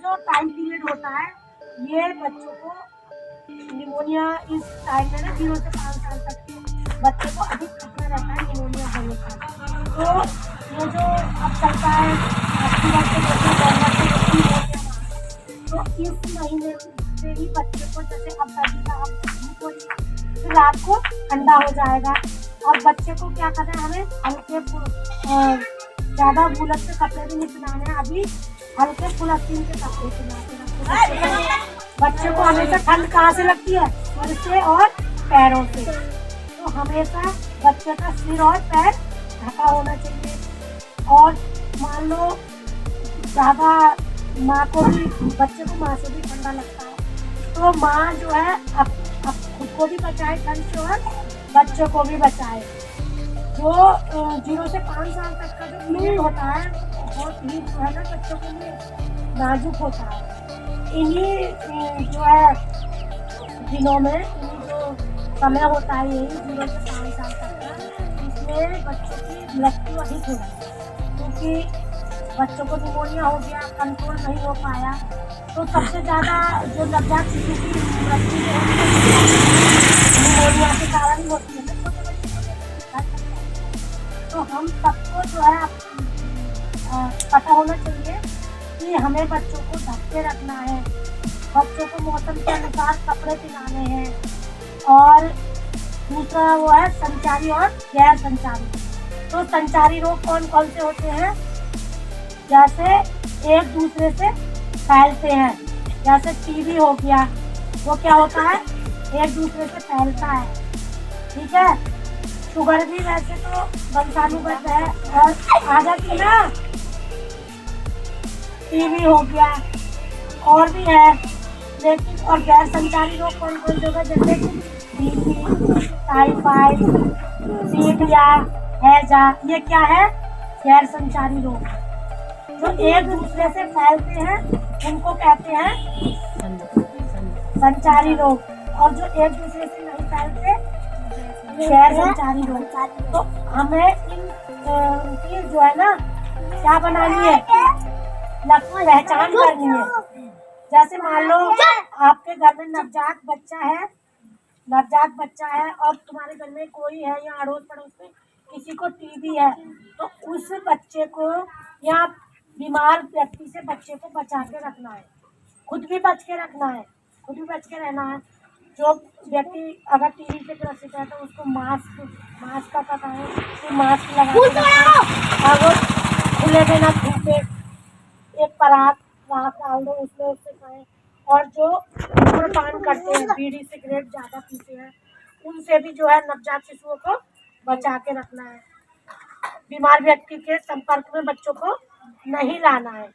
जो time period होता है ये बच्चों को निमोनिया इस टाइम में ना 0 से 5 साल तक के बच्चे को अधिक खतरा रहता है निमोनिया होने का। तो ये जो अब चलता है अक्टूबर से तो इस महीने से ही बच्चे को जैसे अब सर्दी का फिर रात को ठंडा हो जाएगा और बच्चे को क्या करना है हमें हल्के ज़्यादा बुलट के कपड़े भी नहीं पहनाने हैं। अभी हल्के फुल आस्तीन के कपड़े पहनाते बच्चे को हमेशा ठंड कहाँ से लगती है सिर से और पैरों से। तो हमेशा बच्चे का सिर और पैर ढका होना चाहिए। और मान लो ज़्यादा माँ को भी बच्चे को माँ से भी ठंडा लगता है तो माँ जो है अब खुद को भी बचाए ठंड से और बच्चों को भी बचाए। जो 0 से 5 साल तक का जो पीरियड होता है बहुत ही जो है ना बच्चों के लिए नाजुक होता है। इन्हीं जो है दिनों में इन्हीं जो समय होता है यही 0 से 5 साल तक का इसमें बच्चों की मृत्यु अधिक हो रही है क्योंकि बच्चों को निमोनिया हो गया कंट्रोल नहीं हो पाया। तो सबसे ज़्यादा जो नवजात शिशु की मृत्यु निमोनिया के कारण ही होती है ना छोटे बच्चों को। तो हम सबको जो है पता होना चाहिए कि हमें बच्चों को ढक के रखना है, बच्चों को मौसम के अनुसार कपड़े पहनाने हैं। और दूसरा वो है संचारी और गैर संचारी। तो संचारी रोग कौन कौन से होते हैं जैसे एक दूसरे से फैलते हैं, जैसे टीबी हो गया वो क्या होता है एक दूसरे से फैलता है, ठीक है। शुगर भी वैसे तो वंशानुगत है और आ जाती ना टीबी हो गया और भी है। लेकिन और गैर संचारी रोग कौन कौन से होगा जैसे टीबी टाइफाइड सीडिया हैजा, ये क्या है गैर संचारी रोग जो एक दूसरे से फैलते हैं उनको कहते हैं संचारी रोग। और जो एक दूसरे से नहीं फैलते गैर संचारी रोग। तो हमें इनकी जो है ना क्या बनानी है पहचान करनी है। जैसे मान लो आपके घर में नवजात बच्चा है और तुम्हारे घर में कोई है या अड़ोस पड़ोस में किसी को टीबी है तो उस बच्चे को या बीमार व्यक्ति से बच्चे को बचा के रखना है, खुद भी बच के रखना है, खुद भी बच के रहना है। जो व्यक्ति अगर टीबी से ग्रसित है तो उसको मास्क का पता है कि मास्क लगा और वो खुले में ना घूमे, एक परात डाल दो उसमें उससे खाएं। और जो धूम्रपान करते हैं बीड़ी सिगरेट ज़्यादा पीते हैं उनसे भी जो है नवजात शिशुओं को बचा के रखना है। बीमार व्यक्ति के संपर्क में बच्चों को नहीं लाना है।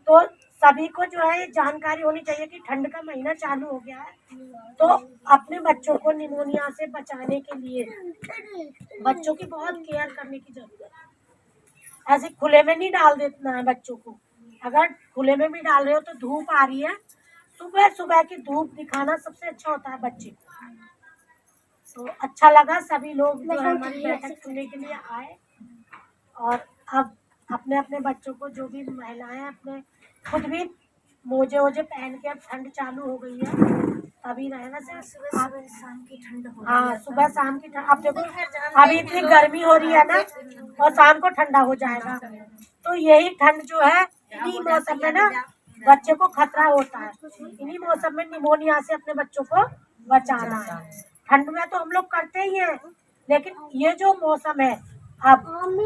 तो सभी को जो है जानकारी होनी चाहिए कि ठंड का महीना चालू हो गया है तो अपने बच्चों को निमोनिया से बचाने के लिए बच्चों की बहुत केयर करने की जरूरत है। ऐसे खुले में नहीं डाल देना है बच्चों को। अगर खुले में भी डाल रहे हो तो धूप आ रही है, सुबह सुबह की धूप दिखाना सबसे अच्छा होता है बच्चे को। तो अच्छा लगा सभी लोग जो हमारी बैठक सुनने के लिए आए और अब अपने अपने बच्चों को जो भी महिलाएं अपने खुद भी मोजे वोजे पहन के अब ठंड चालू हो गई है अभी रहना से सुबह शाम की ठंड हो। हाँ सुबह शाम की ठंड। अब देखो अभी इतनी गर्मी हो रही है ना और शाम को ठंडा हो जाएगा। तो यही ठंड जो है इन्हीं मौसम में ना बच्चे को खतरा होता है। इन्हीं मौसम में निमोनिया से अपने बच्चों को बचाना है। ठंड में तो हम लोग करते ही हैं लेकिन ये जो मौसम है अब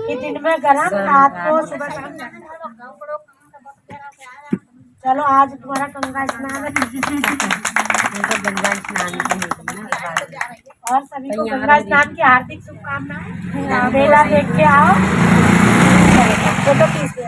ये दिन में गर्म रात को सुबह शाम। चलो आज तुम्हारा गंगा स्नान है और सभी को गंगा स्नान की हार्दिक शुभकामनाएं। मेला देख के आओ। फोटो खींच